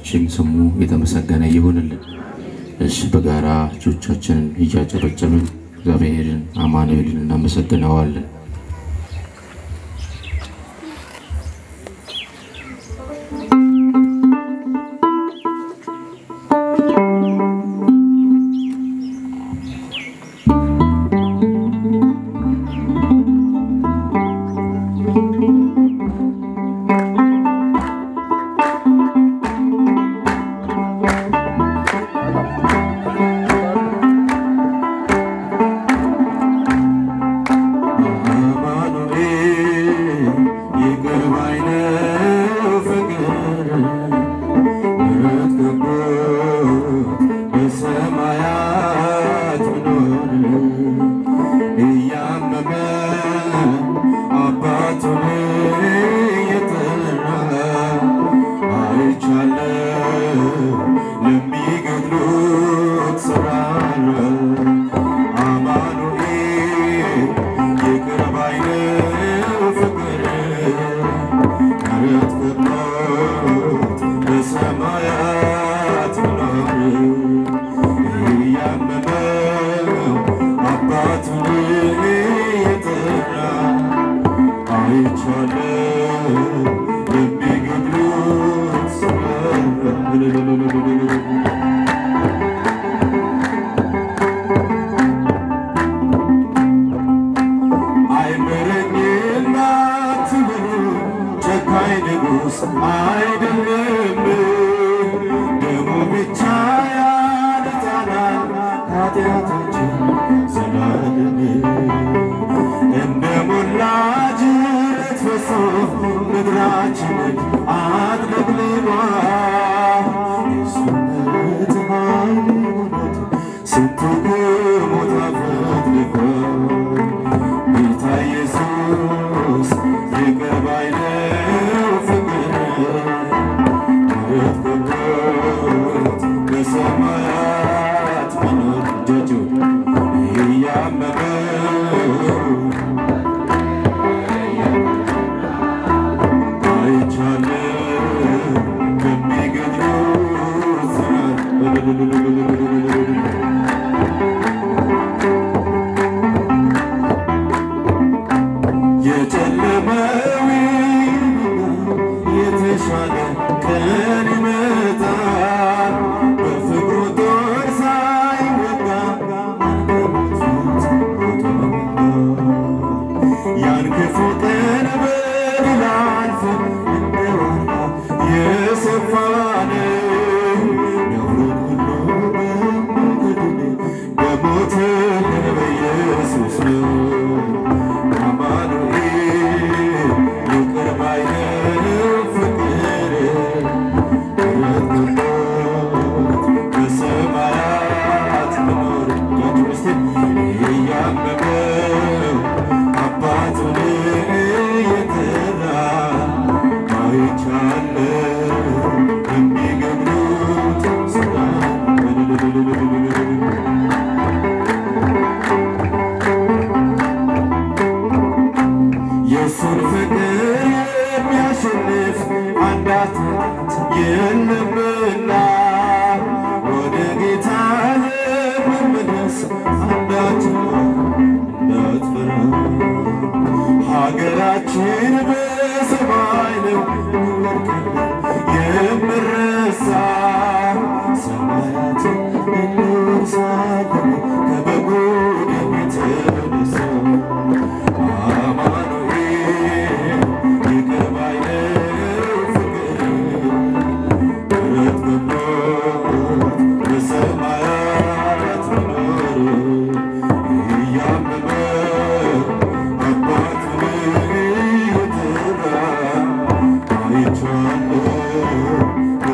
አምላካችን ስሙ የተመሰገነ ይሁንልን። እሺ በጋራ እጆቻችንን እያጨበጨብን እግዚአብሔርን አማኑኤልን እናመሰግነዋለን።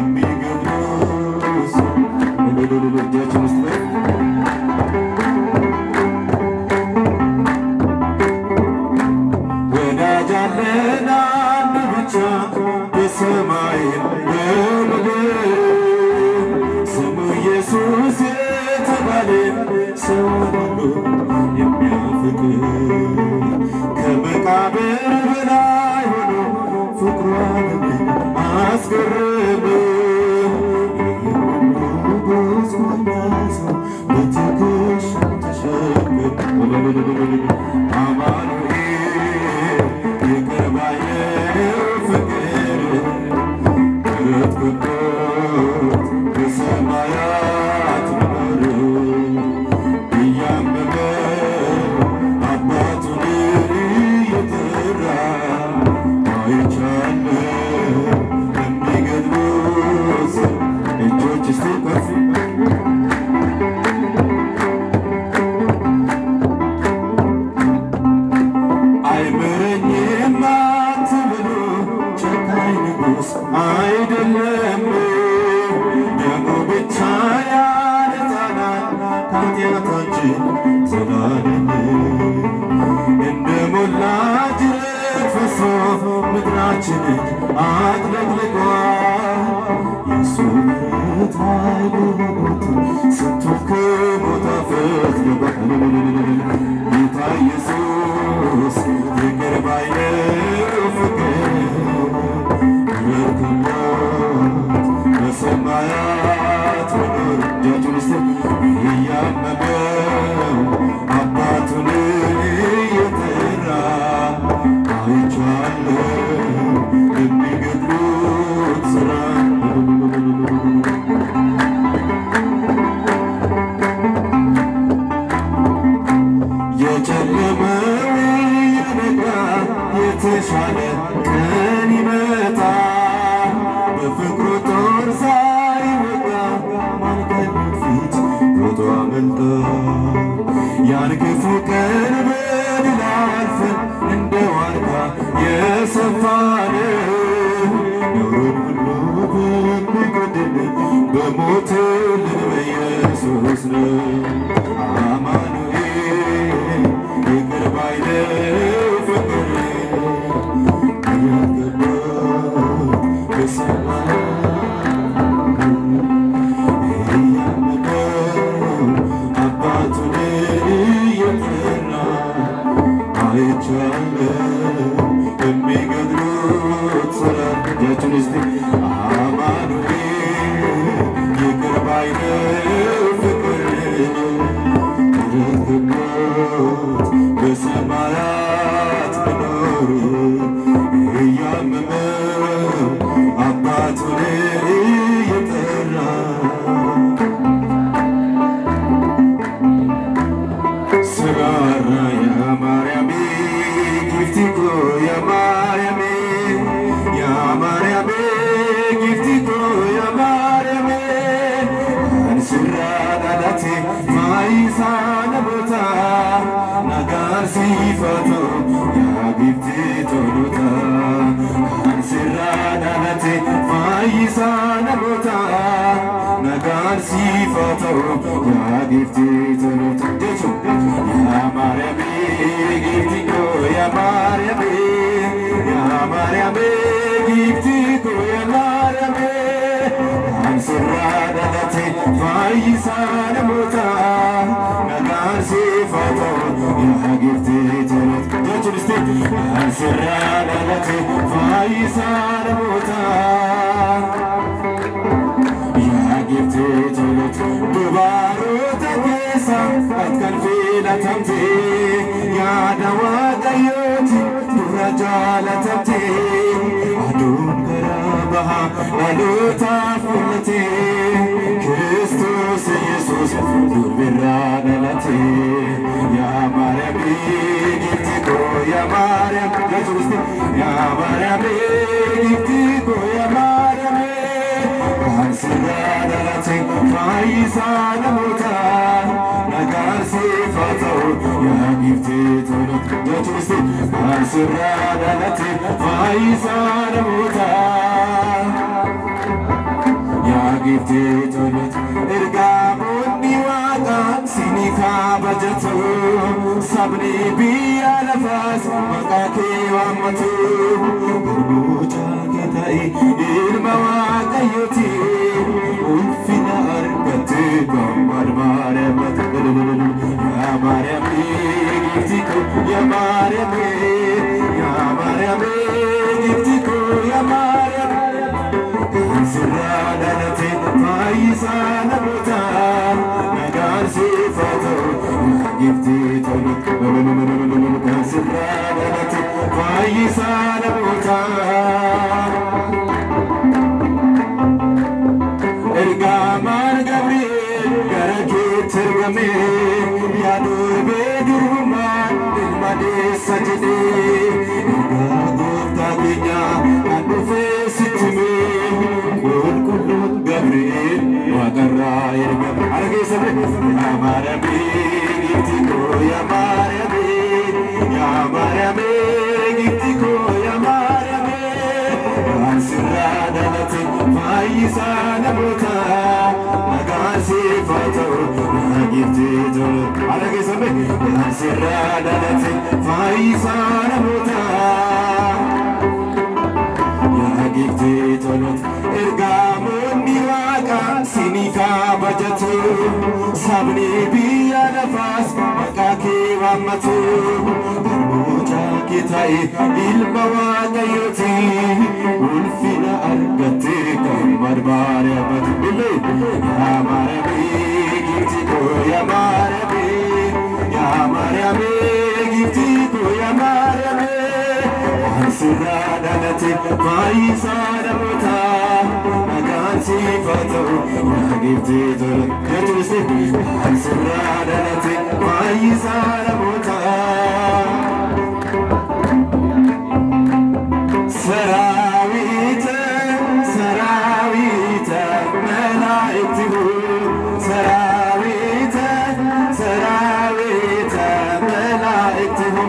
Be good. ዘላለም እንደሞላ ጅረት ፈሶ ምድራችንን አጥለቅልቋል። የሱ ምሕረት ኃይል ሆኖት ስንቱ ከሞት አፈፍ ገባል። ጌታ ኢየሱስ ይቅር ባይ ነው ፍቅር ረድቶት በሰማያት መኖር እጃችሁን እስቲ እያመመው አባቱን እየጠራ አይቼዋለሁ የሚገድሉት ሥራ የጨለመው የነጋ የተሻለ ቀን ይመጣል። በፍቅሩ ጦር ሳይወጋ ማን ከፊት ፊት ሮጦ አመልጦ ያን ክፉ ቀን በድል አልፈን እንደ ዋርካ የሰፋነው ነውርን ሁሉ በሚገድል በሞተልን በኢየሱስ ነው። አማኑኤል ይቅር ባይ ነው ፍቅር ያገባው በሰማያት እያመነው አባቱን እየጠራ አይቼዋለሁ የሚገድሉት ሥራ እጃችሁን እስቲ አማኑኤል ይቅር ባይ ነው ፍቅር ረድቶት በሰማያት መኖር እያመመው አባቱን እየጠራ ስራራ የማርያሜ ጊፍቲኮ የማርያሜ የማርያሜ ጊፍቲኮ የማርያሜ አንስራ ዳላቴ ማይሳነ ቦታ ናጋር ሲፈቶ ያጊፍቲ ቶሎታ አንስራ ዳላቴ ማይሳነ ቦታ ናጋር ሲፈቶ ያጊፍቲ ቶሎታ ያማርያሜ ጊፍቲኮ የማርያሜ የማርያሜ ጊፍቲኮ የማርያሜ አንስራ ዳላቴ ማይሳነ ቦታ ናጋር ሲፈቶ ያጊፍቲ ቶሎታ ጃችን እስቲ አንስራ ዳላቴ ማይሳነ ቦታ ያጊፍቲ ቶሎታ ዱባሮ ተኬሳ አትከልፊላ ተምቴ ያዳዋ ቀዮቲ ዱራ ጃለተምቴ አዱን ገራባሃ ላሎታ ፉለቴ ክርስቶስ ኢየሱስ ዱርቢራ ገለቴ ያማርያሜ ጊፍቲኮ የማርያም ጀሱስ ያማርያሜ ጊፍቲኮ የማርያሜ አንስራ ዳላቴ ማይሳነ ቦታ ናጋር ሲፈቶ ያጊፍቲ ቶሎት ጀሱስ አንስራ ዳላቴ ማይሳነ ቦታ ያጊፍቲ ቶሎት እርጋሞኒ ዋቃ ሲኒካ በጀቱ ሰብኒ ብያ ለፋስ መቃኬ ዋመቱ ጉርቡጫ ጌታዬ ኢልማ ዋቀዮቲ ኡልፊና አርገት በማር ማርያም ያማርያሜ ጊፍቲኮ የማርያሜ የማርያሜ ጊፍቲኮ የማርያም አንስራ ዳላቴ ማይሳነ ቦታ ናጋር ሲፈቶ ያጊፍቲ ቶሎት አንስራ ዳላቴ ማይሳነ ቦታ እርጋማን ገብርኤል ገረኬት እርገሜ ያዱር ቤዱርሁማን ድልማዴ ሰጅዴ እርጋ ጎፍታ ጌኛ አንዱፌ ስትሜ ቁልቁሉት ገብርኤል ዋቀራ ይርገም አረጌ ሰብሬ ያማርያሜ ጊፍቲኮ የማርያሜ የማርያሜ ጊፍቲኮ የማርያሜ አንስራ ዳላቴ ማይሳነ ቦታ ናጋር ሲፈቶ giftito alla che sape la serrada lete fai sana muta ya giftito not ergamon miwaka sinika bajatu sabni biya nafas makake wamatu darbuja kitai ilma waqayoti ulfina argate kamar bare badbile ya marabi gitiko ya marabi gitiko ya marabi Suradanate Paisara Muta Agansi Fato Gifted Yatulisi Suradanate Paisara Muta Saravita Saravita Malaiktihu Saravita Saravita Malaiktihu